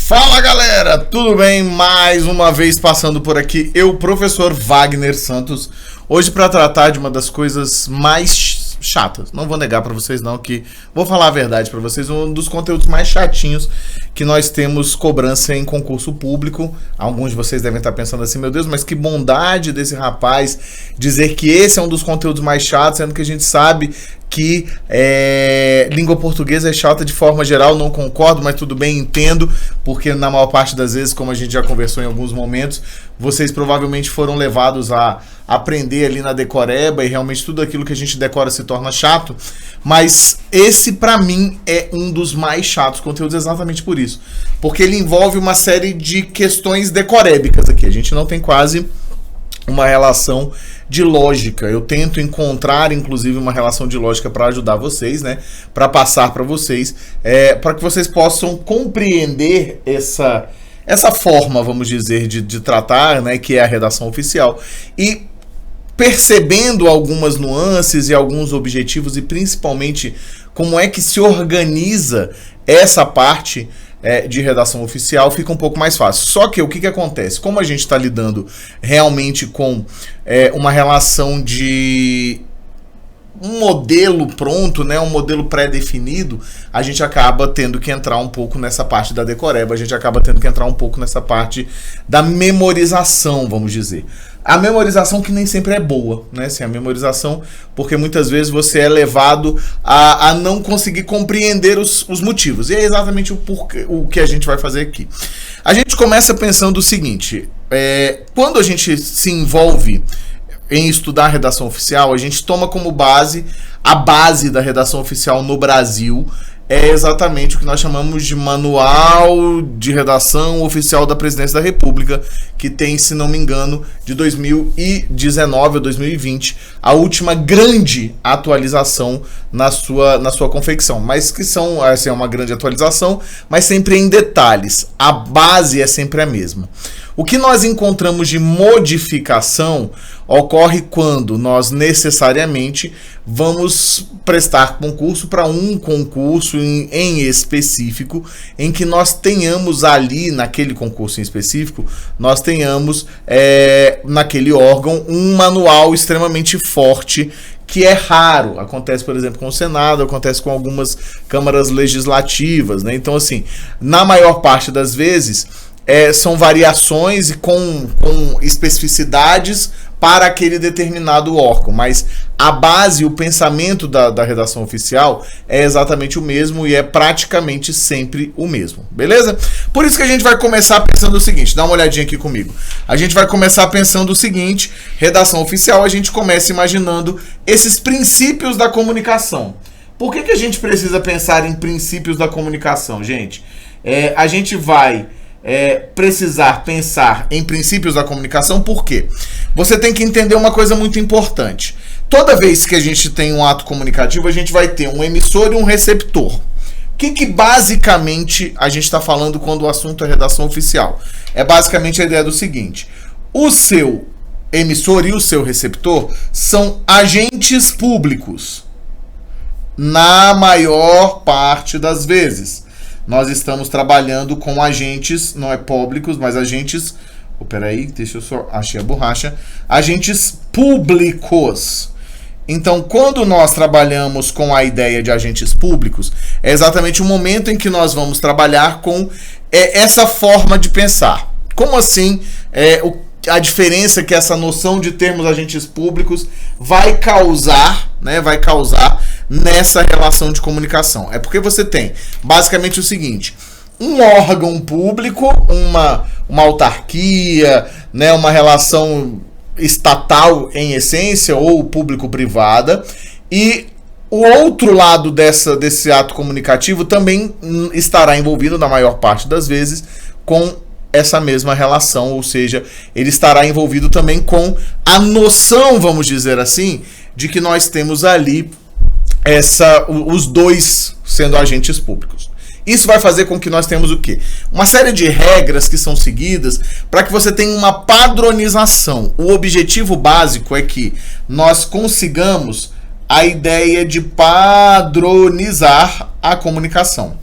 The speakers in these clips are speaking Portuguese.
Fala galera, tudo bem? Mais uma vez passando por aqui, eu, professor Wagner Santos, hoje para tratar de uma das coisas mais chatas. Não vou negar para vocês não que, vou falar a verdade para vocês, um dos conteúdos mais chatinhos que nós temos cobrança em concurso público. Alguns de vocês devem estar pensando assim, meu Deus, mas que bondade desse rapaz dizer que esse é um dos conteúdos mais chatos, sendo que a gente sabe que língua portuguesa é chata de forma geral. Não concordo, mas tudo bem, entendo, porque na maior parte das vezes, como a gente já conversou em alguns momentos, vocês provavelmente foram levados a aprender ali na decoreba e realmente tudo aquilo que a gente decora se torna chato, mas esse pra mim é um dos mais chatos conteúdos exatamente por isso, porque ele envolve uma série de questões decorébicas aqui, a gente não tem quase uma relação de lógica. Eu tento encontrar, inclusive, uma relação de lógica para ajudar vocês, né? Para passar para vocês, para que vocês possam compreender essa forma, vamos dizer, de tratar, né? Que é a redação oficial. E percebendo algumas nuances e alguns objetivos e principalmente como é que se organiza essa parte de redação oficial, fica um pouco mais fácil. Só que o que acontece? Como a gente está lidando realmente com uma relação de um modelo pronto, né, um modelo pré-definido, a gente acaba tendo que entrar um pouco nessa parte da decoreba, a gente acaba tendo que entrar um pouco nessa parte da memorização, vamos dizer. A memorização que nem sempre é boa, né? Assim, a memorização, porque muitas vezes você é levado a não conseguir compreender os motivos. E é exatamente o que a gente vai fazer aqui. A gente começa pensando o seguinte, quando a gente se envolve em estudar redação oficial, a gente toma como base, a base da redação oficial no Brasil é exatamente o que nós chamamos de Manual de Redação Oficial da Presidência da República, que tem, se não me engano, de 2019 ou 2020, a última grande atualização na sua confecção, mas que são, assim, é uma grande atualização, mas sempre em detalhes. A base é sempre a mesma. O que nós encontramos de modificação ocorre quando nós necessariamente vamos prestar concurso para um concurso em específico, em que nós tenhamos ali, naquele concurso em específico, nós tenhamos naquele órgão um manual extremamente forte, que é raro. Acontece, por exemplo, com o Senado, acontece com algumas câmaras legislativas, né? Então, assim, na maior parte das vezes, são variações e com especificidades para aquele determinado órgão, mas a base, o pensamento da redação oficial é exatamente o mesmo e é praticamente sempre o mesmo, beleza? Por isso que a gente vai começar pensando o seguinte, dá uma olhadinha aqui comigo. A gente vai começar pensando o seguinte, redação oficial, a gente começa imaginando esses princípios da comunicação. Por que a gente precisa pensar em princípios da comunicação, gente? A gente vai precisar pensar em princípios da comunicação, por quê? Você tem que entender uma coisa muito importante. Toda vez que a gente tem um ato comunicativo, a gente vai ter um emissor e um receptor. O que basicamente a gente está falando quando o assunto é redação oficial? É basicamente a ideia do seguinte: o seu emissor e o seu receptor são agentes públicos. Na maior parte das vezes nós estamos trabalhando com agentes, não é públicos, mas agentes... peraí, deixa eu só... achei a borracha. Agentes públicos. Então, quando nós trabalhamos com a ideia de agentes públicos, é exatamente o momento em que nós vamos trabalhar com essa forma de pensar. Como assim a diferença que essa noção de termos agentes públicos vai causar, né, nessa relação de comunicação? É porque você tem basicamente o seguinte: um órgão público, uma autarquia, né, uma relação estatal em essência ou público-privada, e o outro lado desse ato comunicativo também estará envolvido, na maior parte das vezes, com essa mesma relação, ou seja, ele estará envolvido também com a noção, vamos dizer assim, de que nós temos ali os dois sendo agentes públicos. Isso vai fazer com que nós tenhamos o quê? Uma série de regras que são seguidas para que você tenha uma padronização. O objetivo básico é que nós consigamos a ideia de padronizar a comunicação.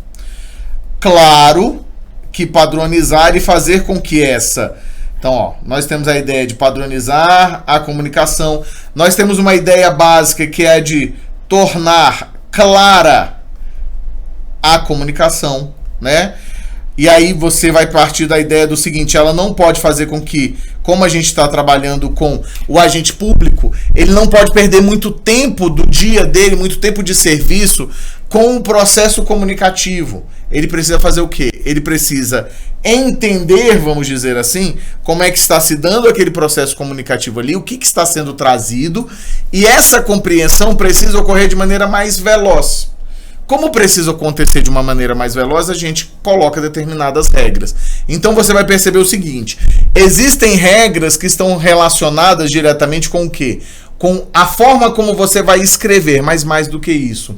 Claro que padronizar e fazer com que essa... Então, ó, nós temos a ideia de padronizar a comunicação. Nós temos uma ideia básica que é de tornar clara a comunicação, né? E aí você vai partir da ideia do seguinte: ela não pode fazer com que, como a gente está trabalhando com o agente público, ele não pode perder muito tempo do dia dele, muito tempo de serviço com o processo comunicativo. Ele precisa fazer o quê? Ele precisa entender, vamos dizer assim, como é que está se dando aquele processo comunicativo ali, o que está sendo trazido, e essa compreensão precisa ocorrer de maneira mais veloz. Como precisa acontecer de uma maneira mais veloz, a gente coloca determinadas regras. Então você vai perceber o seguinte: existem regras que estão relacionadas diretamente com o quê? Com a forma como você vai escrever, mas mais do que isso.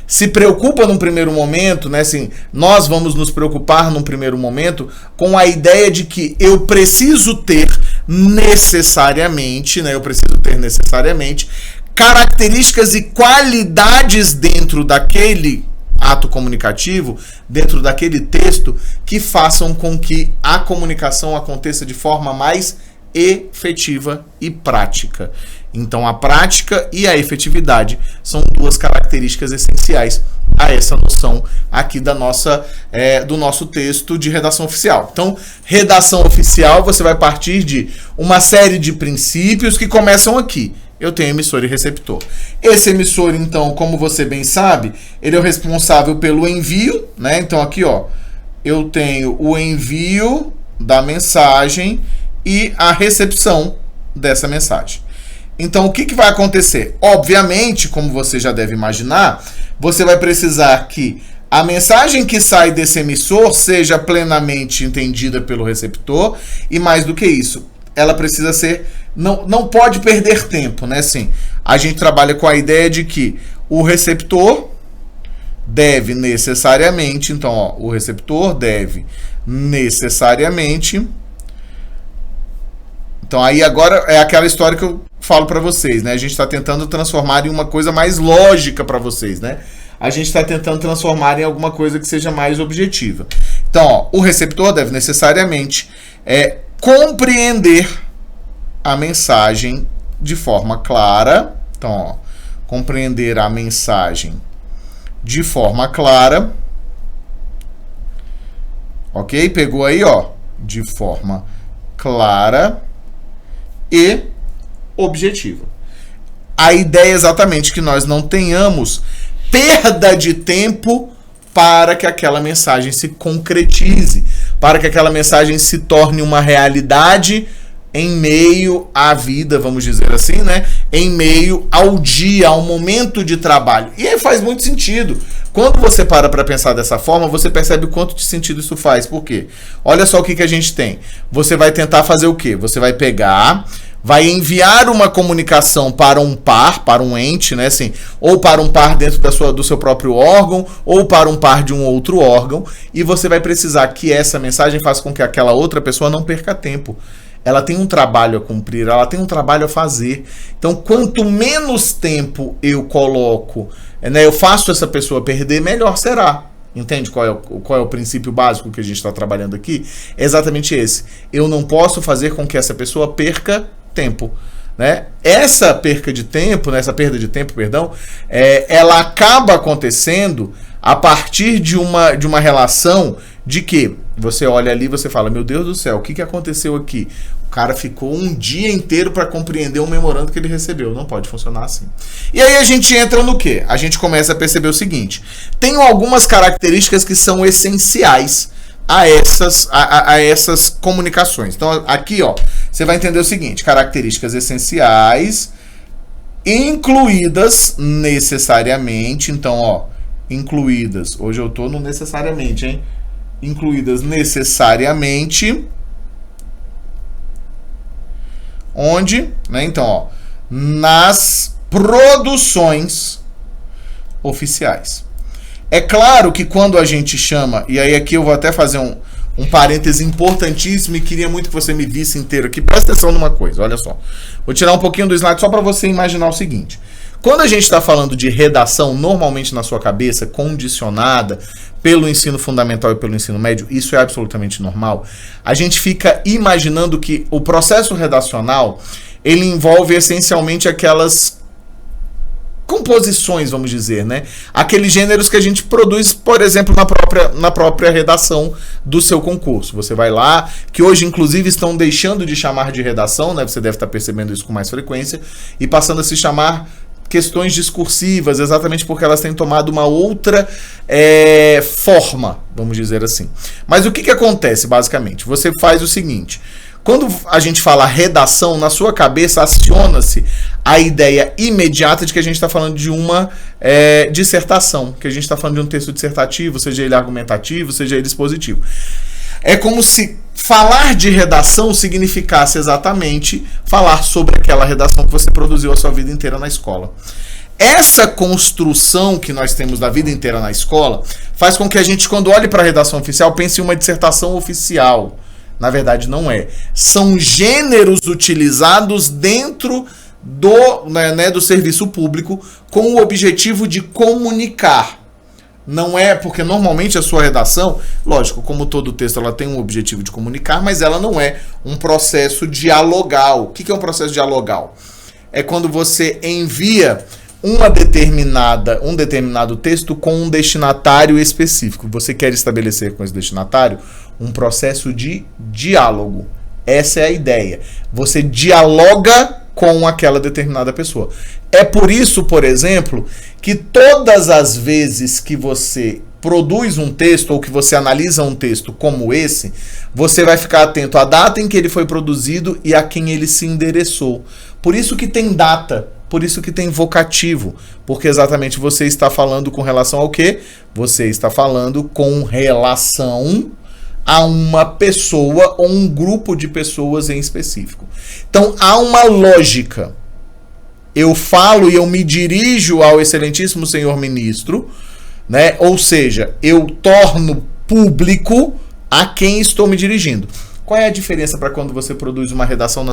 Se preocupa num primeiro momento, né? Assim, nós vamos nos preocupar num primeiro momento com a ideia de que eu preciso ter necessariamente, né? Eu preciso ter necessariamente características e qualidades dentro daquele ato comunicativo, dentro daquele texto, que façam com que a comunicação aconteça de forma mais efetiva e prática. Então, a prática e a efetividade são duas características essenciais a essa noção aqui da do nosso texto de redação oficial. Então, redação oficial, você vai partir de uma série de princípios que começam aqui. Eu tenho emissor e receptor. Esse emissor, então, como você bem sabe, ele é o responsável pelo envio, né? Então, aqui, ó, eu tenho o envio da mensagem e a recepção dessa mensagem. Então, o que vai acontecer? Obviamente, como você já deve imaginar, você vai precisar que a mensagem que sai desse emissor seja plenamente entendida pelo receptor, e mais do que isso, ela precisa ser... Não pode perder tempo, né? Assim, a gente trabalha com a ideia de que o receptor deve necessariamente... Então, ó, o receptor deve necessariamente... Então, aí agora é aquela história que eu falo para vocês, né? A gente está tentando transformar em uma coisa mais lógica para vocês, né? A gente está tentando transformar em alguma coisa que seja mais objetiva. Então, ó, o receptor deve necessariamente compreender a mensagem de forma clara. Então, ó, compreender a mensagem de forma clara. Ok? Pegou aí, ó, de forma clara e objetiva. A ideia é exatamente que nós não tenhamos perda de tempo para que aquela mensagem se concretize, para que aquela mensagem se torne uma realidade em meio à vida, vamos dizer assim, né? Em meio ao dia, ao momento de trabalho. E aí faz muito sentido. Quando você para pensar dessa forma, você percebe o quanto de sentido isso faz. Por quê? Olha só o que a gente tem. Você vai tentar fazer o quê? Você vai pegar, vai enviar uma comunicação para um par, para um ente, né? Assim, ou para um par dentro do seu próprio órgão, ou para um par de um outro órgão, e você vai precisar que essa mensagem faça com que aquela outra pessoa não perca tempo. Ela tem um trabalho a cumprir, ela tem um trabalho a fazer. Então, quanto menos tempo eu coloco, né, eu faço essa pessoa perder, melhor será. Entende qual é o princípio básico que a gente está trabalhando aqui? É exatamente esse. Eu não posso fazer com que essa pessoa perca tempo. Né? Essa perda de tempo, ela acaba acontecendo a partir de uma relação de que você olha ali e você fala: meu Deus do céu, o que aconteceu aqui? O cara ficou um dia inteiro para compreender um memorando que ele recebeu. Não pode funcionar assim. E aí a gente entra no quê? A gente começa a perceber o seguinte: tem algumas características que são essenciais a essas comunicações. Então aqui, ó, você vai entender o seguinte: características essenciais incluídas necessariamente. Então, ó, incluídas. Hoje eu tô no necessariamente, hein? Incluídas necessariamente. Onde? Né? Então, ó, nas produções oficiais. É claro que quando a gente chama, e aí aqui eu vou até fazer um parêntese importantíssimo e queria muito que você me visse inteiro aqui. Presta atenção numa coisa, olha só. Vou tirar um pouquinho do slide só para você imaginar o seguinte. Quando a gente está falando de redação, normalmente na sua cabeça, condicionada pelo ensino fundamental e pelo ensino médio, isso é absolutamente normal. A gente fica imaginando que o processo redacional, ele envolve essencialmente aquelas composições, vamos dizer, né? Aqueles gêneros que a gente produz, por exemplo, na própria redação do seu concurso. Você vai lá, que hoje, inclusive, estão deixando de chamar de redação, né? Você deve estar percebendo isso com mais frequência, e passando a se chamar questões discursivas, exatamente porque elas têm tomado uma outra forma, vamos dizer assim. Mas o que acontece, basicamente? Você faz o seguinte: quando a gente fala redação, na sua cabeça aciona-se a ideia imediata de que a gente está falando de uma dissertação, que a gente está falando de um texto dissertativo, seja ele argumentativo, seja ele expositivo. É como se falar de redação significasse exatamente falar sobre aquela redação que você produziu a sua vida inteira na escola. Essa construção que nós temos da vida inteira na escola faz com que a gente, quando olhe para a redação oficial, pense em uma dissertação oficial. Na verdade, não é. São gêneros utilizados dentro do serviço público com o objetivo de comunicar. Não é porque normalmente a sua redação, lógico, como todo texto, ela tem um objetivo de comunicar, mas ela não é um processo dialogal. O que é um processo dialogal? É quando você envia um determinado texto com um destinatário específico. Você quer estabelecer com esse destinatário um processo de diálogo. Essa é a ideia. Você dialoga com aquela determinada pessoa. É por isso, por exemplo, que todas as vezes que você produz um texto ou que você analisa um texto como esse, você vai ficar atento à data em que ele foi produzido e a quem ele se endereçou. Por isso que tem data, por isso que tem vocativo, porque exatamente você está falando com relação ao quê? Você está falando com relação a uma pessoa ou um grupo de pessoas em específico. Então, há uma lógica. Eu falo e eu me dirijo ao excelentíssimo senhor ministro, né? Ou seja, eu torno público a quem estou me dirigindo. Qual é a diferença para quando você produz uma redação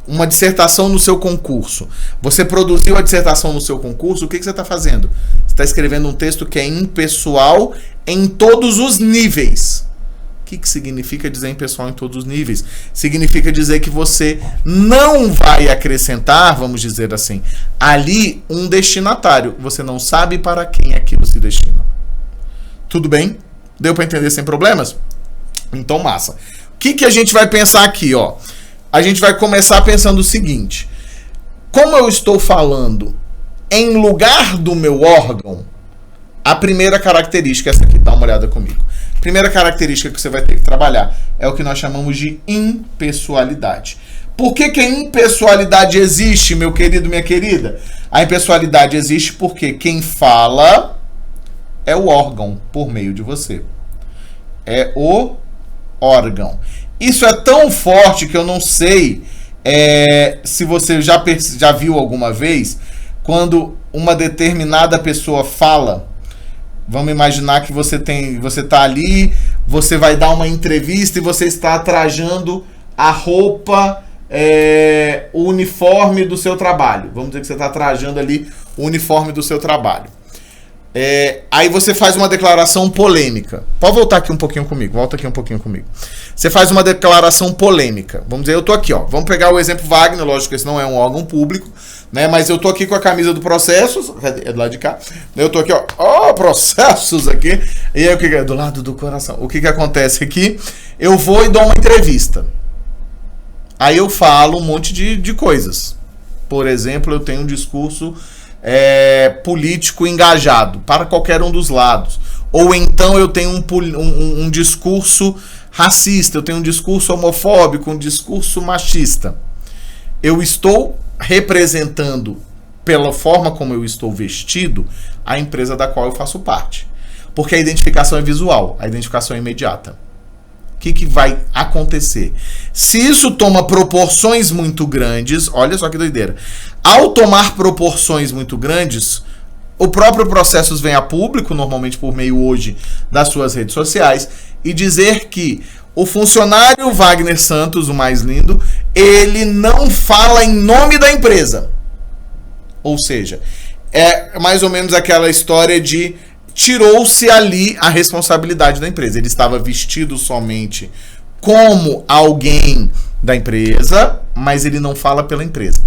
uma dissertação no seu concurso? Você produziu a dissertação no seu concurso, o que você está fazendo? Você está escrevendo um texto que é impessoal em todos os níveis. O que significa dizer impessoal em todos os níveis? Significa dizer que você não vai acrescentar, vamos dizer assim, ali um destinatário. Você não sabe para quem aquilo se destina. Tudo bem? Deu para entender sem problemas? Então, massa. O que a gente vai pensar aqui, ó? A gente vai começar pensando o seguinte: como eu estou falando em lugar do meu órgão, a primeira característica, essa aqui, dá uma olhada comigo. Primeira característica que você vai ter que trabalhar é o que nós chamamos de impessoalidade. Por que a impessoalidade existe, meu querido, minha querida? A impessoalidade existe porque quem fala é o órgão por meio de você. É o órgão. Isso é tão forte que eu não sei se você já viu alguma vez, quando uma determinada pessoa fala. Vamos imaginar que você está ali, você vai dar uma entrevista e você está trajando a roupa, o uniforme do seu trabalho. Vamos dizer que você está trajando ali o uniforme do seu trabalho. Aí você faz uma declaração polêmica. Pode voltar aqui um pouquinho comigo. Volta aqui um pouquinho comigo. Você faz uma declaração polêmica. Vamos dizer, eu tô aqui, ó. Vamos pegar o exemplo Wagner, lógico que esse não é um órgão público, né? Mas eu tô aqui com a camisa do Processos, é do lado de cá. Eu tô aqui, ó, Processos aqui. E aí o que é? Do lado do coração. O que acontece aqui? Eu vou e dou uma entrevista. Aí eu falo um monte de coisas. Por exemplo, eu tenho um discurso político engajado para qualquer um dos lados. Ou então eu tenho um discurso racista, eu tenho um discurso homofóbico, um discurso machista. Eu estou representando, pela forma como eu estou vestido, a empresa da qual eu faço parte. Porque a identificação é visual, a identificação é imediata. O que vai acontecer? Se isso toma proporções muito grandes, olha só que doideira. Ao tomar proporções muito grandes, o próprio Processos vem a público, normalmente por meio hoje das suas redes sociais, e dizer que o funcionário Wagner Santos, o mais lindo, ele não fala em nome da empresa. Ou seja, é mais ou menos aquela história de tirou-se ali a responsabilidade da empresa. Ele estava vestido somente como alguém da empresa, mas ele não fala pela empresa.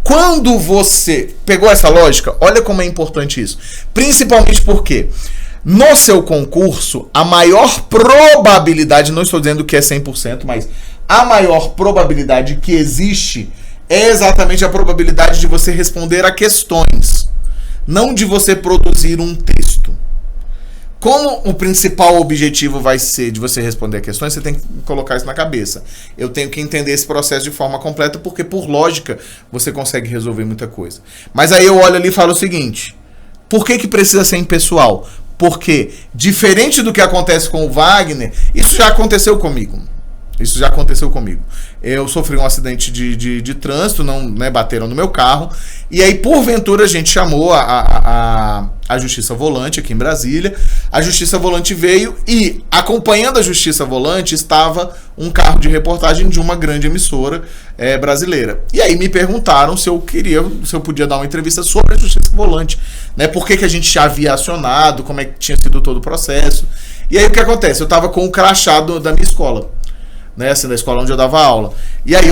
Quando você pegou essa lógica, olha como é importante isso. Principalmente porque no seu concurso, a maior probabilidade, não estou dizendo que é 100%, mas a maior probabilidade que existe é exatamente a probabilidade de você responder a questões, não de você produzir um texto. Como o principal objetivo vai ser de você responder a questões, você tem que colocar isso na cabeça. Eu tenho que entender esse processo de forma completa, porque por lógica você consegue resolver muita coisa. Mas aí eu olho ali e falo o seguinte: por que precisa ser impessoal? Porque, diferente do que acontece com o Wagner, isso já aconteceu comigo. Isso já aconteceu comigo. Eu sofri um acidente de trânsito, bateram no meu carro. E aí, porventura, a gente chamou a Justiça Volante aqui em Brasília. A Justiça Volante veio e, acompanhando a Justiça Volante, estava um carro de reportagem de uma grande emissora brasileira. E aí me perguntaram se eu podia dar uma entrevista sobre a Justiça Volante. Né? Por que a gente já havia acionado, como é que tinha sido todo o processo. E aí o que acontece? Eu estava com o crachá da minha escola. Né, assim, da escola onde eu dava aula. E aí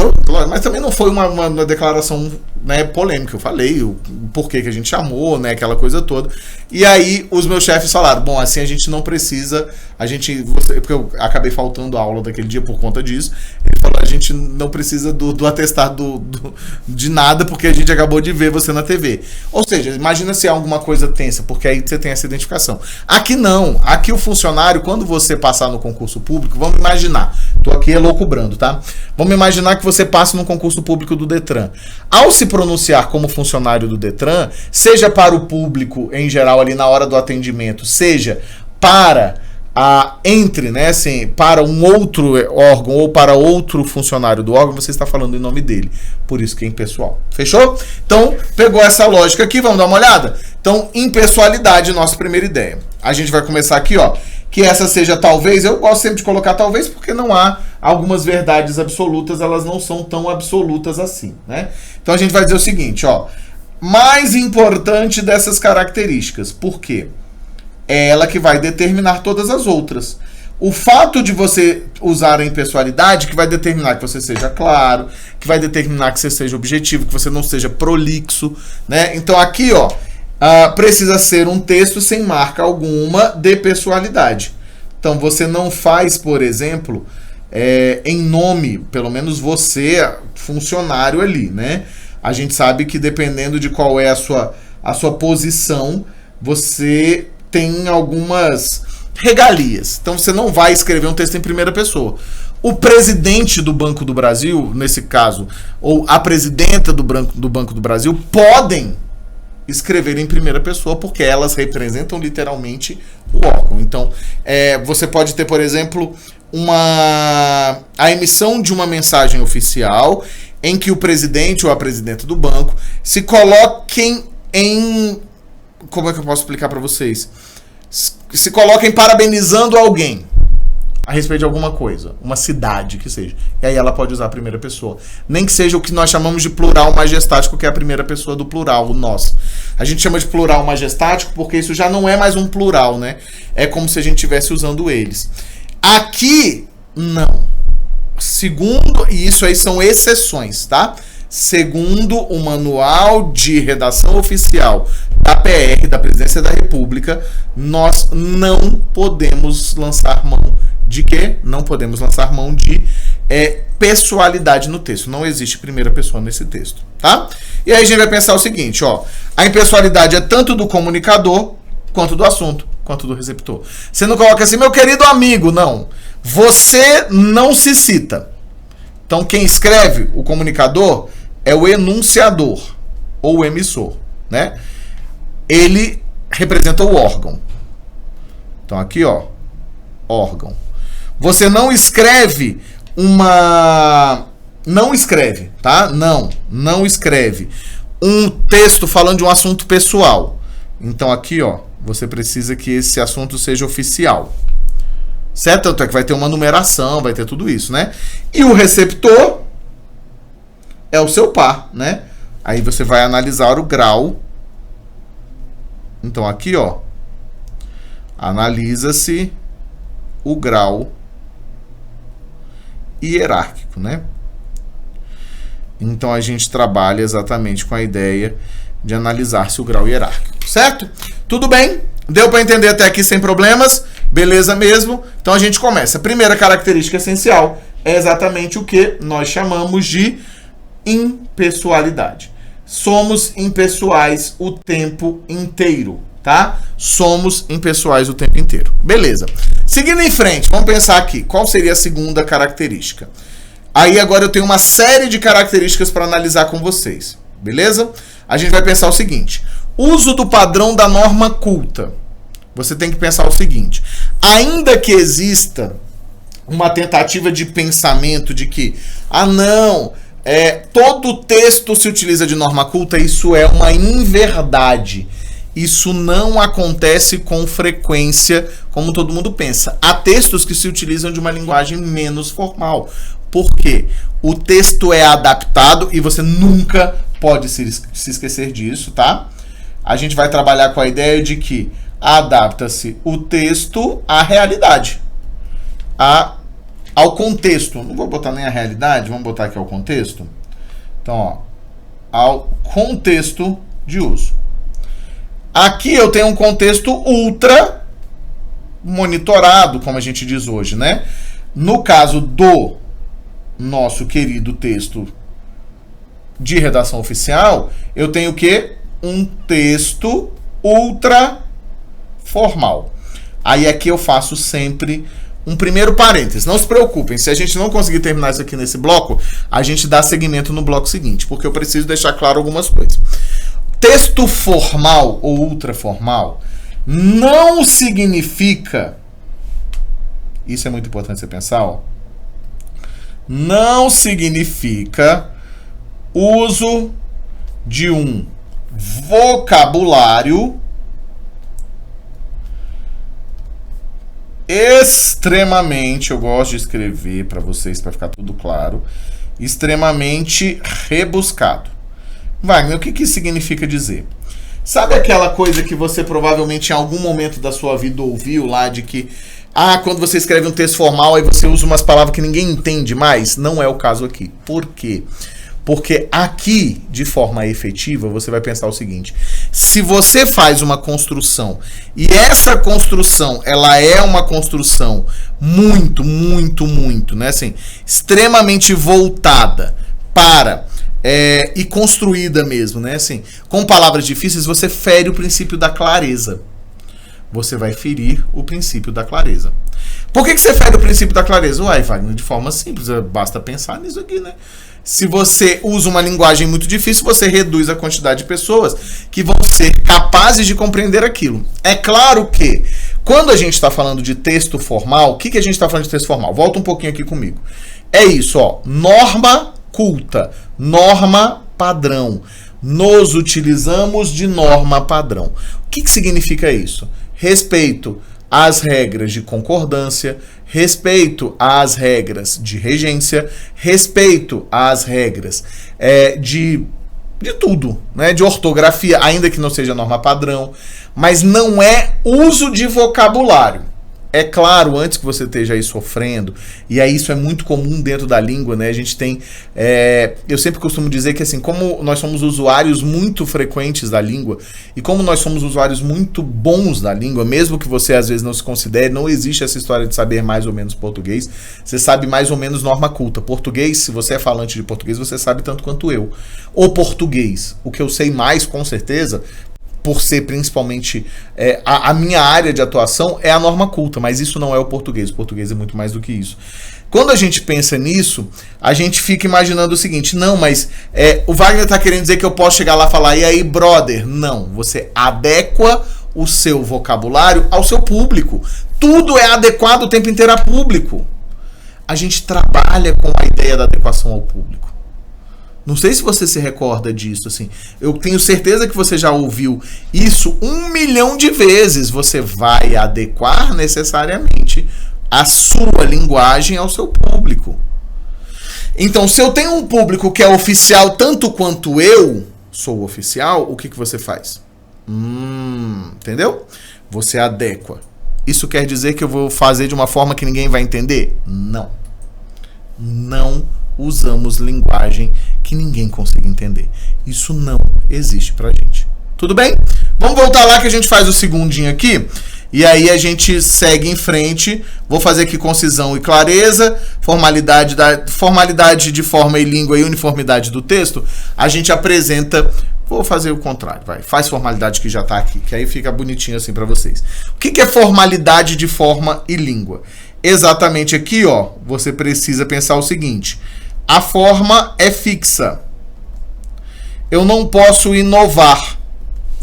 mas também não foi uma declaração, né, polêmica. Eu falei o porquê que a gente chamou, né, aquela coisa toda. E aí os meus chefes falaram: bom, assim a gente não precisa, porque eu acabei faltando a aula daquele dia por conta disso. Ele falou: a gente não precisa do atestado de nada, porque a gente acabou de ver você na TV. Ou seja, imagina se é alguma coisa tensa, porque aí você tem essa identificação. Aqui não. Aqui o funcionário, quando você passar no concurso público, vamos imaginar, tô aqui elucubrando, tá? Vamos imaginar que você passa no concurso público do Detran. Ao se pronunciar como funcionário do Detran, seja para o público em geral ali na hora do atendimento, seja para para um outro órgão ou para outro funcionário do órgão, você está falando em nome dele. Por isso que é impessoal. Fechou? Então, pegou essa lógica aqui, vamos dar uma olhada? Então, impessoalidade, nossa primeira ideia. A gente vai começar aqui, ó. Que essa seja talvez, eu gosto sempre de colocar talvez, porque não há algumas verdades absolutas, elas não são tão absolutas assim, né? Então a gente vai dizer o seguinte, ó. Mais importante dessas características. Por quê? É ela que vai determinar todas as outras. O fato de você usar a impessoalidade que vai determinar que você seja claro, que vai determinar que você seja objetivo, que você não seja prolixo, né? Então aqui, ó, precisa ser um texto sem marca alguma de pessoalidade. Então você não faz, por exemplo, em nome, pelo menos você, funcionário ali, né? A gente sabe que dependendo de qual é a sua posição, você tem algumas regalias. Então você não vai escrever um texto em primeira pessoa. O presidente do Banco do Brasil, nesse caso, ou a presidenta do Banco do Brasil, podem escrever em primeira pessoa, porque elas representam literalmente o órgão. Então, você pode ter, por exemplo, a emissão de uma mensagem oficial em que o presidente ou a presidenta do banco se coloquem em... Como é que eu posso explicar para vocês? Se coloquem parabenizando alguém a respeito de alguma coisa, uma cidade que seja. E aí ela pode usar a primeira pessoa. Nem que seja o que nós chamamos de plural majestático, que é a primeira pessoa do plural, o nós. A gente chama de plural majestático porque isso já não é mais um plural, né? É como se a gente estivesse usando eles. Aqui, não. Segundo, e isso aí são exceções, tá? Segundo o manual de redação oficial da PR, da Presidência da República, nós não podemos lançar mão de quê? Não podemos lançar mão de pessoalidade no texto. Não existe primeira pessoa nesse texto, tá? E aí a gente vai pensar o seguinte, ó. A impessoalidade é tanto do comunicador, quanto do assunto, quanto do receptor. Você não coloca assim, meu querido amigo, não. Você não se cita. Então quem escreve, o comunicador, é o enunciador, ou o emissor, né? Ele representa o órgão. Então aqui, ó, órgão. Você não escreve não escreve, tá? Não escreve um texto falando de um assunto pessoal. Então aqui, ó, você precisa que esse assunto seja oficial. Certo? Tanto é que vai ter uma numeração, vai ter tudo isso, né? E o receptor é o seu par, né? Aí você vai analisar o grau. Então aqui, ó, Analisa-se o grau hierárquico, né? Então a gente trabalha exatamente com a ideia de analisar-se o grau hierárquico, certo? Tudo bem? Deu para entender até aqui sem problemas? Beleza mesmo? Então a gente começa. A primeira característica essencial é exatamente o que nós chamamos de impessoalidade. Somos impessoais o tempo inteiro, tá? Somos impessoais o tempo inteiro. Beleza. Seguindo em frente, vamos pensar aqui. Qual seria a segunda característica? Aí agora eu tenho uma série de características para analisar com vocês. Beleza? A gente vai pensar o seguinte. Uso do padrão da norma culta. Você tem que pensar o seguinte. Ainda que exista uma tentativa de pensamento de que, todo texto se utiliza de norma culta, isso é uma inverdade. Isso não acontece com frequência, como todo mundo pensa. Há textos que se utilizam de uma linguagem menos formal. Por quê? O texto é adaptado e você nunca pode se esquecer disso, tá? A gente vai trabalhar com a ideia de que adapta-se o texto à realidade, ao contexto. Não vou botar nem a realidade, vamos botar aqui ao contexto. Então, ao contexto de uso. Aqui eu tenho um contexto ultra monitorado, como a gente diz hoje, né? No caso do nosso querido texto de redação oficial, eu tenho o quê? Um texto ultra formal. Aí aqui eu faço sempre um primeiro parênteses. Não se preocupem, se a gente não conseguir terminar isso aqui nesse bloco, a gente dá seguimento no bloco seguinte, porque eu preciso deixar claro algumas coisas. Texto formal ou ultra formal não significa, isso é muito importante você pensar, ó, não significa uso de um vocabulário extremamente, eu gosto de escrever para vocês, para ficar tudo claro, extremamente rebuscado. Wagner, o que isso significa dizer? Sabe aquela coisa que você provavelmente em algum momento da sua vida ouviu lá de que, quando você escreve um texto formal, aí você usa umas palavras que ninguém entende mais? Não é o caso aqui. Por quê? Porque aqui, de forma efetiva, você vai pensar o seguinte: se você faz uma construção e essa construção, ela é uma construção muito, né, assim, extremamente voltada para e construída mesmo, né, assim, com palavras difíceis, você fere o princípio da clareza. Você vai ferir o princípio da clareza. Por que você fere o princípio da clareza? Wagner, de forma simples, basta pensar nisso aqui, né? Se você usa uma linguagem muito difícil, você reduz a quantidade de pessoas que vão ser capazes de compreender aquilo. É claro que, quando a gente está falando de texto formal, o que a gente está falando de texto formal? Volta um pouquinho aqui comigo. É isso, ó. Norma culta, norma padrão. Nos utilizamos de norma padrão. O que significa isso? Respeito às regras de concordância, respeito às regras de regência, respeito às regras de tudo, né? De ortografia, ainda que não seja norma padrão, mas não é uso de vocabulário. É claro, antes que você esteja aí sofrendo, e aí isso é muito comum dentro da língua, né? A gente tem, eu sempre costumo dizer que assim, como nós somos usuários muito frequentes da língua, e como nós somos usuários muito bons da língua, mesmo que você às vezes não se considere, não existe essa história de saber mais ou menos português, você sabe mais ou menos norma culta. Português, se você é falante de português, você sabe tanto quanto eu. O português, o que eu sei mais com certeza, por ser principalmente a minha área de atuação, é a norma culta, mas isso não é o português. O português é muito mais do que isso. Quando a gente pensa nisso, a gente fica imaginando o seguinte: não, mas o Wagner está querendo dizer que eu posso chegar lá e falar, e aí, brother? Não, você adequa o seu vocabulário ao seu público. Tudo é adequado o tempo inteiro a público. A gente trabalha com a ideia da adequação ao público. Não sei se você se recorda disso, assim. Eu tenho certeza que você já ouviu isso 1 milhão de vezes. Você vai adequar necessariamente a sua linguagem ao seu público. Então, se eu tenho um público que é oficial tanto quanto eu sou oficial, o que você faz? Entendeu? Você adequa Isso quer dizer que eu vou fazer de uma forma que ninguém vai entender? Não. Não usamos linguagem que ninguém consiga entender. Isso não existe pra gente. Tudo bem? Vamos voltar lá que a gente faz o segundinho aqui. E aí a gente segue em frente. Vou fazer aqui concisão e clareza, formalidade de forma e língua e uniformidade do texto. A gente apresenta... Vou fazer o contrário, vai. Faz formalidade que já tá aqui, que aí fica bonitinho assim para vocês. O que é formalidade de forma e língua? Exatamente aqui, ó, você precisa pensar o seguinte. A forma é fixa. Eu não posso inovar,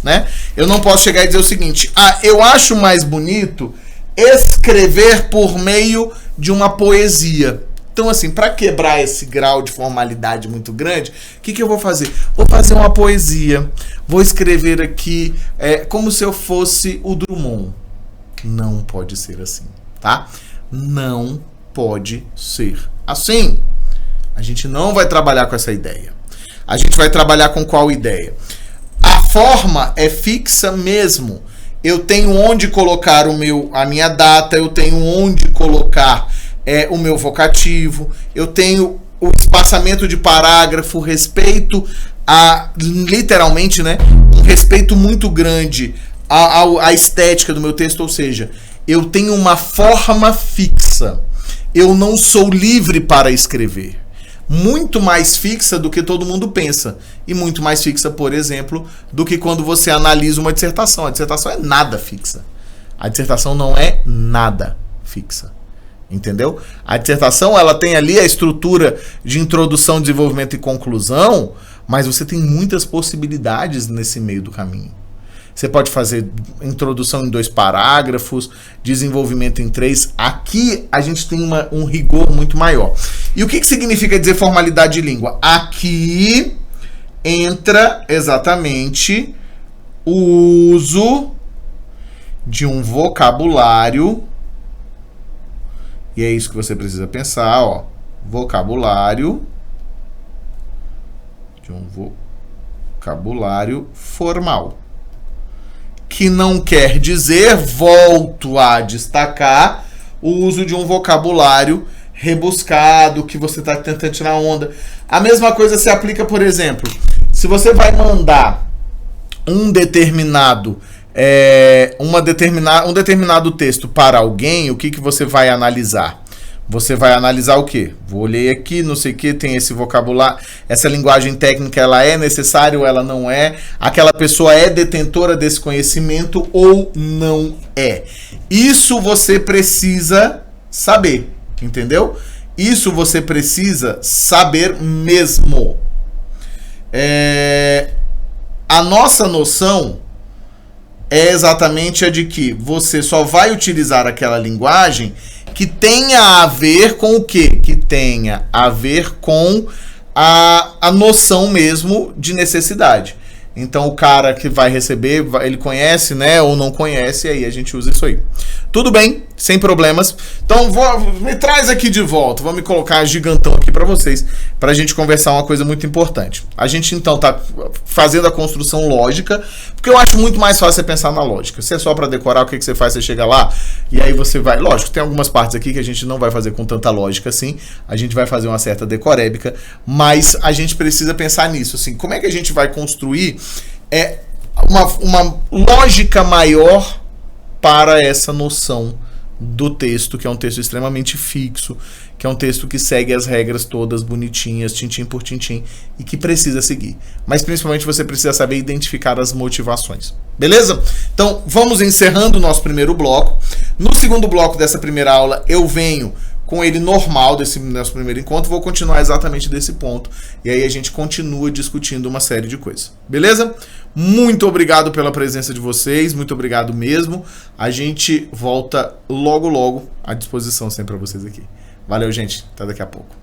né? Eu não posso chegar e dizer o seguinte: eu acho mais bonito escrever por meio de uma poesia. Então, assim, para quebrar esse grau de formalidade muito grande, o que eu vou fazer? Vou fazer uma poesia. Vou escrever aqui como se eu fosse o Drummond. Não pode ser assim, tá? Não pode ser assim. A gente não vai trabalhar com essa ideia. A gente vai trabalhar com qual ideia? A forma é fixa mesmo. Eu tenho onde colocar a minha data, eu tenho onde colocar o meu vocativo, eu tenho o espaçamento de parágrafo, respeito a, literalmente, né, um respeito muito grande à estética do meu texto, ou seja, eu tenho uma forma fixa. Eu não sou livre para escrever. Muito mais fixa do que todo mundo pensa. E muito mais fixa, por exemplo, do que quando você analisa uma dissertação. A dissertação é nada fixa. A dissertação não é nada fixa. Entendeu? A dissertação, ela tem ali a estrutura de introdução, desenvolvimento e conclusão, mas você tem muitas possibilidades nesse meio do caminho. Você pode fazer introdução em 2 parágrafos, desenvolvimento em 3. Aqui a gente tem um rigor muito maior. E o que significa dizer formalidade de língua? Aqui entra exatamente o uso de um vocabulário. E é isso que você precisa pensar, ó. Vocabulário. De um vocabulário formal. Que não quer dizer, volto a destacar, o uso de um vocabulário rebuscado, que você está tentando tirar onda. A mesma coisa se aplica, por exemplo, se você vai mandar um determinado texto para alguém, o que você vai analisar? Você vai analisar o quê? Vou ler aqui, não sei o que, tem esse vocabulário, essa linguagem técnica, ela é necessária ou ela não é? Aquela pessoa é detentora desse conhecimento ou não é? Isso você precisa saber, entendeu? Isso você precisa saber mesmo. A nossa noção é exatamente a de que você só vai utilizar aquela linguagem que tenha a ver com o quê? Que tenha a ver com a noção mesmo de necessidade. Então, o cara que vai receber, ele conhece, né, ou não conhece, e aí a gente usa isso aí. Tudo bem, sem problemas. Então, me traz aqui de volta, vou me colocar gigantão aqui para vocês, para a gente conversar uma coisa muito importante. A gente, então, tá fazendo a construção lógica, porque eu acho muito mais fácil você pensar na lógica. Se é só para decorar, o que você faz? Você chega lá, e aí você vai... Lógico, tem algumas partes aqui que a gente não vai fazer com tanta lógica assim, a gente vai fazer uma certa decorébica, mas a gente precisa pensar nisso, assim, como é que a gente vai construir uma lógica maior para essa noção do texto, que é um texto extremamente fixo, que é um texto que segue as regras todas bonitinhas, tintim por tintim, e que precisa seguir. Mas principalmente você precisa saber identificar as motivações. Beleza? Então, vamos encerrando o nosso primeiro bloco. No segundo bloco dessa primeira aula, eu venho com ele normal desse nosso primeiro encontro, vou continuar exatamente desse ponto, e aí a gente continua discutindo uma série de coisas. Beleza? Muito obrigado pela presença de vocês, muito obrigado mesmo. A gente volta logo, logo à disposição sempre para vocês aqui. Valeu, gente. Até daqui a pouco.